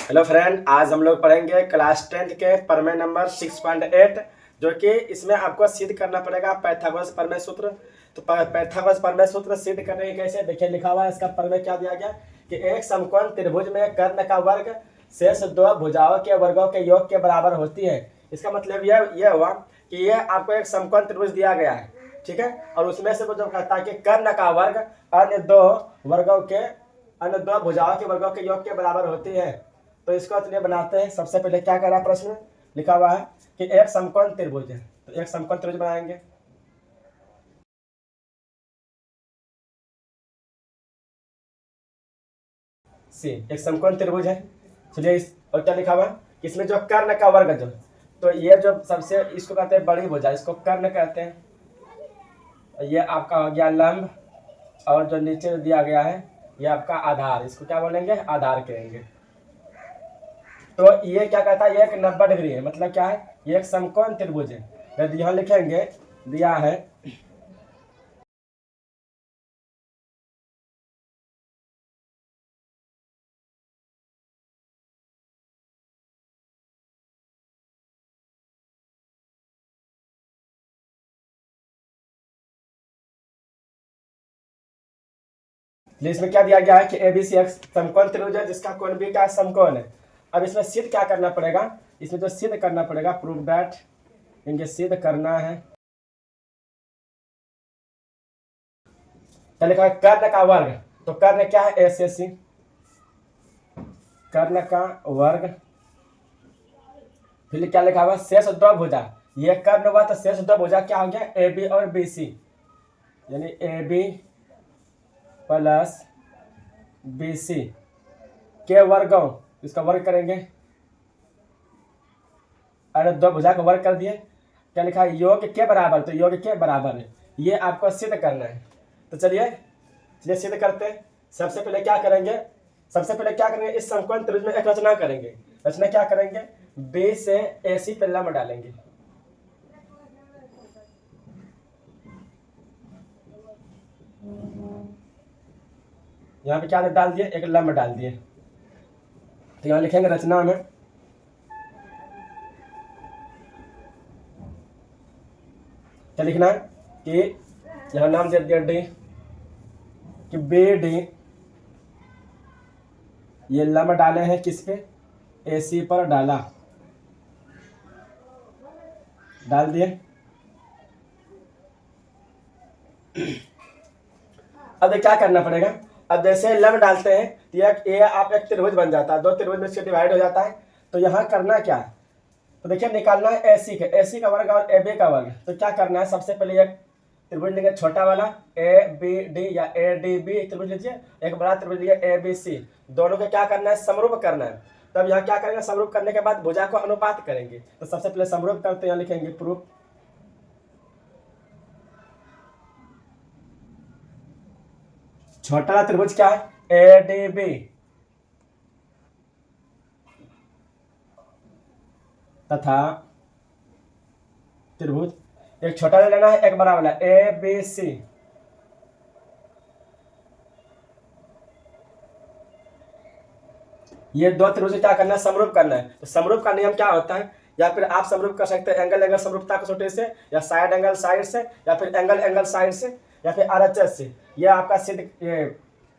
Hello friend, आज हम लोग पढ़ेंगे क्लास 10th के प्रमेय नंबर 6.8, जो कि इसमें आपको सिद्ध करना पड़ेगा पाइथागोरस प्रमेय सूत्र। तो पाइथागोरस प्रमेय सूत्र सिद्ध करने के कैसे, देखिए लिखा हुआ है। इसका प्रमेय क्या दिया गया कि एक समकोण त्रिभुज में कर्ण का वर्ग शेष दो भुजाओं के वर्गों के योग के बराबर होती है। इसका मतलब यह हुआ कि ये आपको एक समकोण त्रिभुज दिया गया है, ठीक है, और उसमें से वो जो कहता है कि कर्ण का वर्ग अन्य दो भुजाओं के वर्गों के योग के बराबर होती है। तो इसको चलिए बनाते हैं। सबसे पहले क्या कह रहा है, प्रश्न लिखा हुआ है कि एक समकोण त्रिभुज है, तो एक समकोण त्रिभुज बनाएंगे। सी एक समकोण त्रिभुज है। चलिए और क्या लिखा हुआ है, इसमें जो कर्ण का वर्ग जो, तो ये जो सबसे इसको कहते हैं बड़ी भुजा, इसको कर्ण कहते हैं। ये आपका हो गया लंब, और जो नीचे दिया गया है ये आपका आधार, इसको क्या बोलेंगे, आधार कहेंगे। तो ये क्या कहता है, ये एक 90 डिग्री है। मतलब क्या है, ये एक समकोण त्रिभुज है। यदि यहाँ लिखेंगे, दिया है इसमें क्या दिया गया है कि एबीसी एक समकोण त्रिभुज है जिसका कोण भी क्या समकोण है। अब इसमें सिद्ध क्या करना पड़ेगा, इसमें जो सिद्ध करना पड़ेगा, प्रूव दैट, इनके सिद्ध करना है। क्या लिखा है, कर्ण का वर्ग। तो कर्ण क्या है, ए से सी, कर्ण का वर्ग। फिर क्या लिखा हुआ, शेष दो भुजा। ये कर्ण हुआ तो शेष दो भुजा क्या हो गया, ए बी और बी सी, यानी A B plus B C के वर्गों, इसका वर्ग करेंगे। अरे दो भुजा का वर्ग कर दिए। क्या लिखा है, योग के बराबर, तो योग के बराबर है, ये आपको सिद्ध करना है। तो चलिए सिद्ध करते हैं। सबसे पहले क्या करेंगे, इस समकोण त्रिभुज में एक रचना करेंगे। रचना क्या करेंगे, बी से ए सी पे लंब डालेंगे। यहाँ पे क्या डाल दिए, एक लंब डाल दिए। तो यहाँ लिखेंगे रचना में, क्या लिखना है कि यहाँ नाम दे दिया डी, कि बी डी, ये लंब डाले हैं किस पे, ए सी पर डाल दिए। अब क्या करना पड़ेगा, अब जैसे लंब डालते हैं तो ये आप एक त्रिभुज बन जाता है, दो त्रिभुज में से डिवाइड हो जाता है। तो यहाँ करना क्या है, तो देखिए निकालना है ए सी का वर्ग और ए बी का वर्ग। तो क्या करना है, सबसे पहले एक त्रिभुज लेंगे छोटा वाला ए बी डी या ए डी बी त्रिभुज लीजिए, एक बड़ा त्रिभुज लीजिए ए बी सी, दोनों को क्या करना है, समरूप करना है। तब यहाँ क्या करेंगे, समरूप करने के बाद भुजा को अनुपात करेंगे। तो सबसे पहले समरूप करते हैं, यहाँ लिखेंगे प्रूफ। छोटा त्रिभुज क्या है, ए डी बी तथा त्रिभुज, एक छोटा लेना है एक बड़ा वाला ए बी सी। ये दो त्रिभुज क्या करना है, समरूप करना है। तो समरूप का नियम क्या होता है, या फिर आप समरूप कर सकते हैं एंगल एंगल समरूपता कसौटी से, या साइड एंगल साइड से, या फिर एंगल एंगल साइड से, या फिर आरएचएस से। ये आपका सिद्ध ये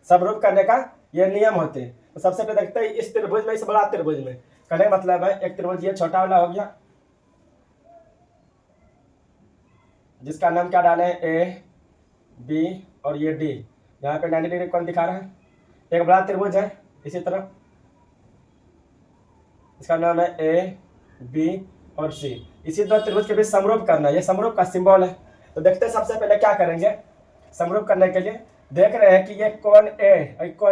समरूप करने का ये नियम होते हैं। तो सबसे पहले देखते हैं इस त्रिभुज में, इस बड़ा त्रिभुज में करने मतलब है, एक त्रिभुज ये छोटा वाला हो गया जिसका नाम क्या डाले, ए बी और ये डी, यहाँ पे 90 डिग्री कोण दिखा रहा है। एक बड़ा त्रिभुज है इसी तरह, इसका नाम है ए बी और सी। इसी दो त्रिभुज के बीच समरूप करना है, ये समरूप का सिंबल है। तो देखते हैं सबसे पहले क्या करेंगे, समरूप करने के लिए देख रहे हैं कि ये कोण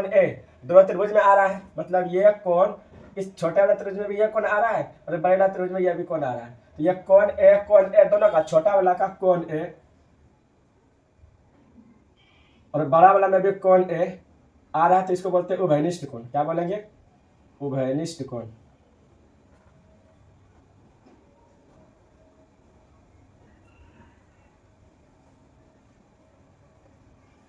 ए दो त्रिभुज में आ रहा है। मतलब ये कोण इस छोटे वाले त्रिभुज में भी ये कोण आ रहा है, और बड़े वाले त्रिभुज में ये भी कोण आ रहा है। तो ये कोण ए दोनों का, छोटा वाला का कोण ए और बड़ा वाला में भी कोण ए आ रहा है, तो इसको बोलते हैं उभयनिष्ठ कोण। क्या बोलेंगे, उभयनिष्ठ कोण।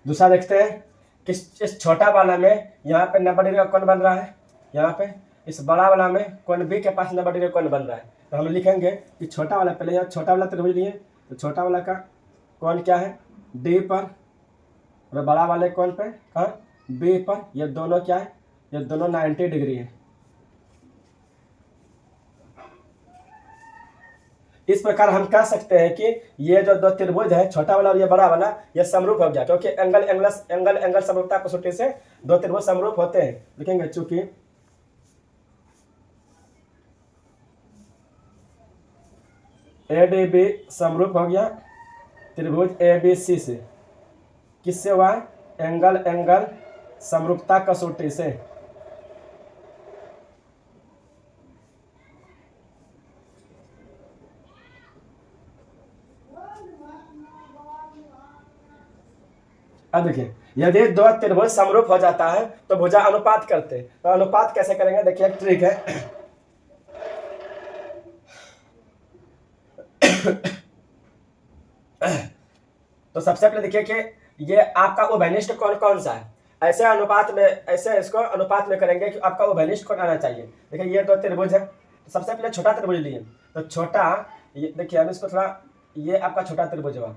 दूसरा देखते हैं कि इस छोटा वाला में यहाँ पे 90 डिग्री का कोण बन रहा है, यहाँ पे इस बड़ा वाला में कोण बी के पास 90 डिग्री कोण बन रहा है, तो हम लिखेंगे कि छोटा वाला, पहले यहाँ छोटा वाला त्रिभुज लिए, तो छोटा वाला का कोण क्या है डी पर, और बड़ा वाले कोण पे कहाँ बी पर। ये दोनों क्या है, ये दोनों 90 डिग्री है। इस प्रकार हम कह सकते हैं कि ये जो दो त्रिभुज है, छोटा वाला और ये बड़ा वाला, ये समरूप हो गया, क्योंकि एंगल समरूपता कसौटी से दो त्रिभुज समरूप होते हैं। लिखेंगे चूंकि ADB समरूप हो गया त्रिभुज ABC से, किससे हुआ है, एंगल समरूपता कसौटी से। अब देखिए, यदि दो त्रिभुज समरूप हो जाता है तो भुजा अनुपात करते हैं। तो अनुपात कैसे करेंगे, देखिए एक ट्रिक है। तो सबसे पहले देखिए कि ये आपका उभयनिष्ठ कोण कौन सा है। ऐसे अनुपात में, ऐसे इसको अनुपात में करेंगे कि आपका उभयनिष्ठ कोण आना चाहिए। देखिए ये दो त्रिभुज है, तो सबसे पहले छोटा त्रिभुज लिए, तो छोटा, ये देखिए हम इसको थोड़ा, ये आपका छोटा त्रिभुज हुआ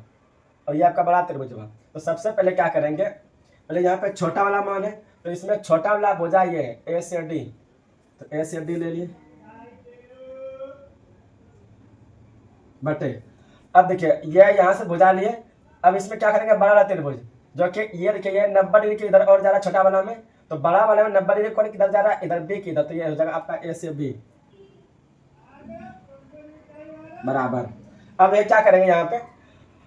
और ये आपका बड़ा त्रिभुज हुआ। तो सबसे पहले क्या करेंगे, पहले यहाँ पे छोटा वाला मान है, तो इसमें छोटा वाला भुजा ये है A से D, तो A से D ले लिए बटे। अब देखिए ये यहाँ से भुजा लिए, अब इसमें क्या करेंगे, बड़ा वाला त्रिभुज, जो कि ये देखिए ये 90 डिग्री के इधर और जा रहा है छोटा वाला में, तो बड़ा वाले में 90 डिग्री कोण किधर जा रहा है, इधर B की इधर, तो ये हो जाएगा आपका A से B बराबर। अब ये क्या करेंगे यहाँ पे,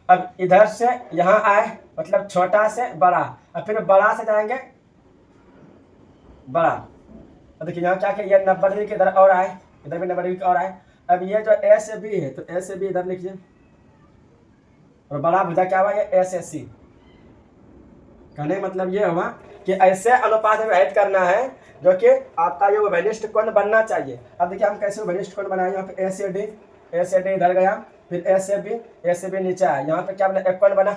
अब इधर से यहाँ आए, मतलब छोटा से बड़ा, और फिर बड़ा से जाएंगे बड़ा। अब देखिए यहाँ क्या किया, ये 90 डिग्री के इधर और आए, इधर भी 90 डिग्री और आए। अब ये जो A से B है, तो A से B इधर लिखिए, और बड़ा भुजा क्या हुआ, ये A से C। कहने का मतलब ये हुआ कि ऐसे अनुपात में व्यवहित करना है जो कि आपका ये उभयनिष्ठ कोण बनना चाहिए। अब देखिए हम कैसे उभयनिष्ठ कोण बनाए, यहाँ पे A से D इधर गया, फिर A से B नीचे आया, यहाँ पे क्या बना, एक कोण बना,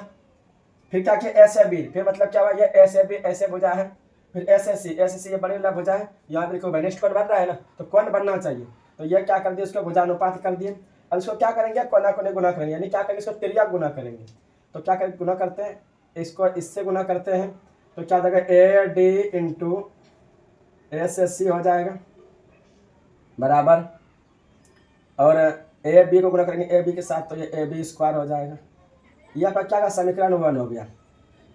फिर क्या किया A से B, फिर मतलब क्या हुआ, ये A से B ऐसे भुजा है, फिर A से C ये बड़ी वाला भुजा है, यहाँ पे देखो उभयनिष्ठ कोण बन रहा है ना, तो कोण बनना चाहिए। तो ये क्या कर दिया, उसको भुजा अनुपात कर दिए। अब इसको क्या करेंगे, कोना कोने गुना करेंगे, यानी क्या करेंगे, इसको तिर्यक गुना करेंगे। तो क्या करेंगे, गुना करते हैं, इसको इससे गुना करते हैं, तो क्या हो जाएगा, AD इंटू A से C हो जाएगा बराबर, और AB को गुना करेंगे AB के साथ, तो ये AB स्क्वायर हो जाएगा। यह आपका क्या, समीकरण 1 हो गया।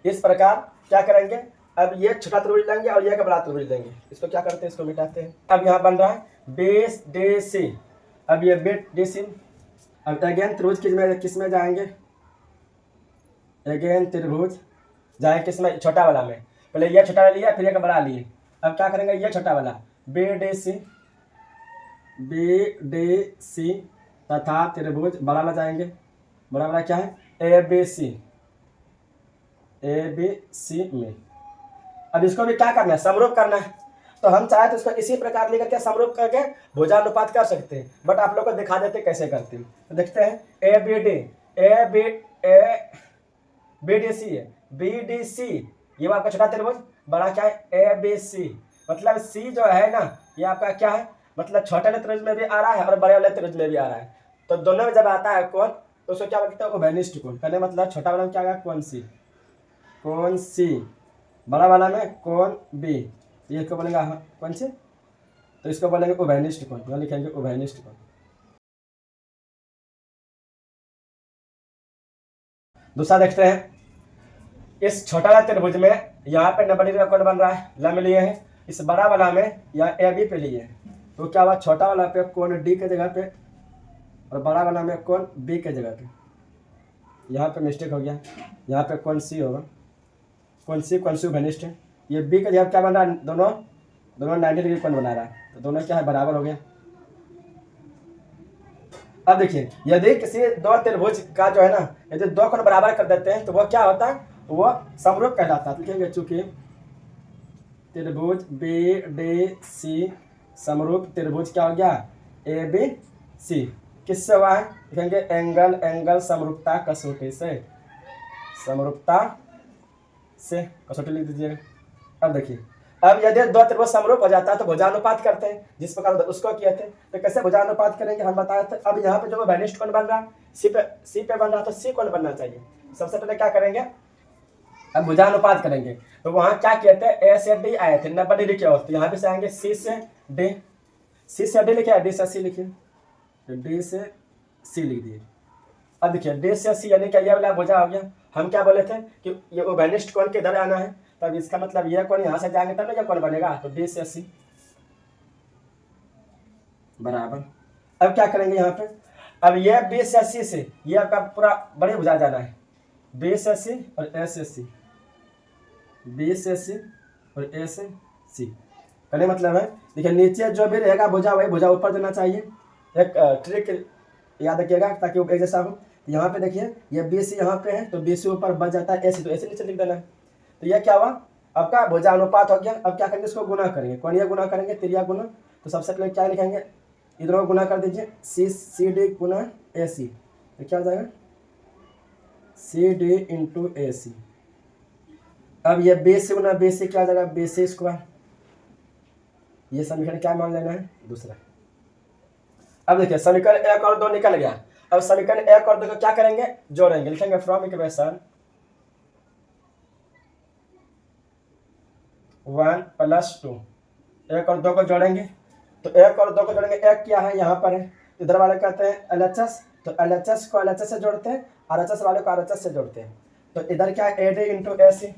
इस प्रकार क्या करेंगे, अब ये छोटा त्रिभुज लेंगे और ये का बड़ा त्रिभुज लेंगे, इसको क्या करते हैं, इसको मिटाते हैं। अब यहाँ बन रहा है BDC, अब ये BDC, अब अगेन त्रिभुज किस में जाएंगे, अगेन त्रिभुज जाए किस में, छोटा वाला में। पहले ये छोटा वाला लिया, फिर ये का बड़ा लिए। अब क्या करेंगे, ये छोटा वाला BDC तथा त्रिभुज बड़ा वाला जाएंगे, बड़ा वाला क्या है, ABC में। अब इसको भी क्या करना है, समरूप करना है। तो हम चाहे तो इसको इसी प्रकार लेकर के समरूप करके भुजानुपात कर सकते हैं, बट आप लोग को दिखा देते कैसे करते हैं। तो देखते हैं BDC है, BDC ये आपका छोटा त्रिभुज, बड़ा क्या है ABC, मतलब C जो है ना, ये आपका क्या है, मतलब छोटे वाले त्रिभुज में भी आ रहा है और बड़े वाले त्रिभुज में भी आ रहा है। तो दोनों में जब आता है कोण, तो उसको क्या बोलते हैं, उभयनिष्ठ कोण। कहने मतलब छोटा वाला में क्या आएगा, कोण C, बड़ा वाला में कोण B, ये इसको बोलेंगे कौन से, तो इसको बोलेंगे उभयनिष्ठ कोण, यहाँ लिखेंगे उभयनिष्ठ कोण। दूसरा देखते हैं, इस छोटा वाला त्रिभुज में यहाँ पे 90 डिग्री का कोण बन रहा है, लंब लिए हैं, इस बड़ा वाला में यहाँ AB पे लिए हैं, तो क्या हुआ, छोटा वाला पे कोण D के जगह पे और बड़ा वाला में कोण B के जगह पे। यहाँ पे मिस्टेक हो गया, यहाँ पे कोण C होगा, कोण C उभयनिष्ठ है। ये B के जगह क्या बन रहा है, दोनों 90 डिग्री कोण बना रहा है, तो दोनों क्या है, बराबर हो गया। अब देखिए, यदि किसी दो त्रिभुज का जो है ना, यदि दो कोण बराबर कर देते हैं तो वो क्या होता है, वो समरूप कहलाता है। लिखेंगे चूंकि त्रिभुज BDC समरूप त्रिभुज क्या हो गया, ABC, किससे हुआ है, लिखेंगे एंगल समरूपता कसौटी से, समरूपता से कसौटी लिख दीजिएगा। अब देखिए, अब यदि दो त्रिभुज समरूप हो जाता है तो भुजानुपात करते हैं, जिस प्रकार उसको किए थे। तो कैसे भुजानुपात करेंगे हम बताए थे। अब यहाँ पे जो घनिष्ठ कोण बन रहा है सी पे बन रहा है, तो सी कोण बनना चाहिए। सबसे पहले क्या करेंगे, अब भुजानुपात करेंगे। तो वहां क्या किए थे, ए से डी आए थे, 90 डिग्री की ओर। तो यहाँ पे से आएंगे सी से डी, सी से डी लिखे, डी से सी लिखिए, तो डी से सी लिख दिए। अब देखिए डी से सी यानी क्या, ये वाला भुजा हो गया। हम क्या बोले थे कि ये घनिष्ठ कोण किधर आना है, तब इसका मतलब ये कोण यहाँ से जाएंगे तब ना ये कोण बनेगा। तो डी से सी बराबर। अब क्या करेंगे यहाँ पे, अब ये बी से सी से ये आपका पूरा बड़ी भुजा जाना है, बी से सी और ए से सी, बी से सी और ए से सी। कहने मतलब है देखिए नीचे जो भी रहेगा भुजा वही भुजा ऊपर देना चाहिए। एक ट्रिक याद रखिएगा ताकि वो एक जैसा हो। यहाँ पे देखिए ये बी सी यहाँ पे है, तो बी सी ऊपर बच जाता है ए सी, तो ए सी नीचे लिख देना है। तो ये क्या हुआ, आपका भुजा अनुपात हो गया। अब क्या करेंगे, इसको गुना करेंगे, कोणीय गुना करेंगे, त्रिया गुना। तो सबसे पहले क्या लिखेंगे, इधर को गुना कर दीजिए, सी डी गुना ए सी, तो क्या हो जाएगा सी डी इंटू ए सी। अब ये बी सी गुना बी सी क्या हो जाएगा, बी सी स्क्वायर। ये समीकरण क्या मान लेना है, दूसरा। अब देखिए समीकरण 1 और 2 निकल गया। अब समीकरण 1 और 2 को क्या करेंगे, जोड़ेंगे। लिखेंगे फ्रॉम इक्वेशन 1 + 2, 1 और 2 को जोड़ेंगे। तो 1 और 2 को जोड़ेंगे, 1 क्या है यहाँ पर है, इधर वाले कहते हैं LHS, तो LHS को LHS से जोड़ते हैं, RHS वाले को RHS से जोड़ते हैं। तो इधर क्या है, AD इंटू AC,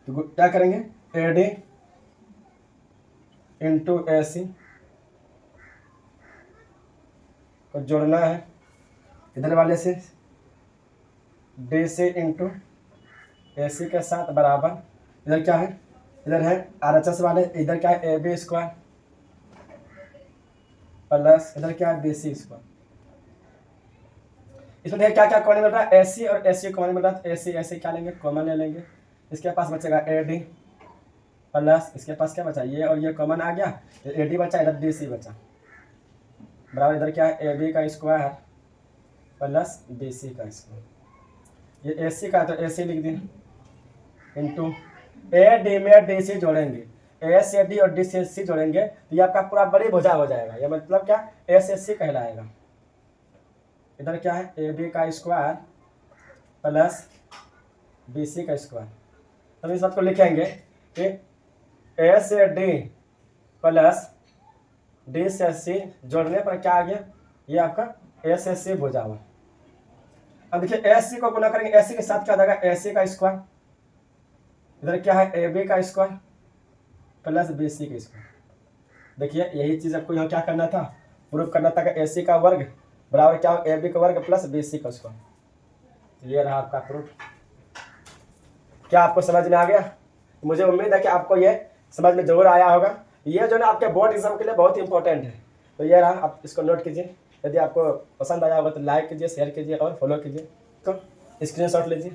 तो क्या करेंगे AD इंटू AC को जोड़ना है इधर वाले से DC इंटू AC के साथ बराबर। इधर क्या है, इधर है RHS वाले, इधर क्या है AB स्क्वायर प्लस इधर क्या है BC स्क्वायर। इसमें देखिए क्या क्या कॉमन मिल रहा है, AC और AC कॉमन मिल रहा है। AC क्या लेंगे, कॉमन ले लेंगे। इसके पास बचेगा AD प्लस इसके पास क्या बचा, ये और ये कॉमन आ गया, AD बचा, इधर DC बचा बराबर। इधर क्या है AB का स्क्वायर प्लस BC का स्क्वायर। ये AC का तो AC लिख दिए इंटू AD में DC जोड़ेंगे, A से D और D से C जोड़ेंगे, तो ये आपका पूरा बड़ी भुजा हो जाएगा। ये मतलब क्या, A से C कहलाएगा। इधर क्या है AB का स्क्वायर प्लस BC का स्क्वायर। तो इस बात को लिखेंगे कि A से D प्लस D से C जोड़ने पर क्या आ गया, ये आपका A से C भुजा हुआ। अब देखिए AC को गुना करेंगे, AC के साथ क्या हो जाएगा, AC का स्क्वायर। इधर क्या है AB का स्क्वायर प्लस BC का स्क्वायर। देखिए यही चीज आपको यहाँ क्या करना था, प्रूफ करना था कि AC का वर्ग बराबर क्या हो, AB का वर्ग प्लस BC का स्क्वायर। ये रहा आपका प्रूफ। क्या आपको समझ में आ गया, मुझे उम्मीद है कि आपको ये समझ में जरूर आया होगा। ये जो ना आपके बोर्ड एग्जाम के लिए बहुत इंपॉर्टेंट है। तो ये रहा, आप इसको नोट कीजिए। यदि आपको पसंद आया होगा तो लाइक कीजिए, शेयर कीजिए और फॉलो कीजिए। तो स्क्रीनशॉट लीजिए।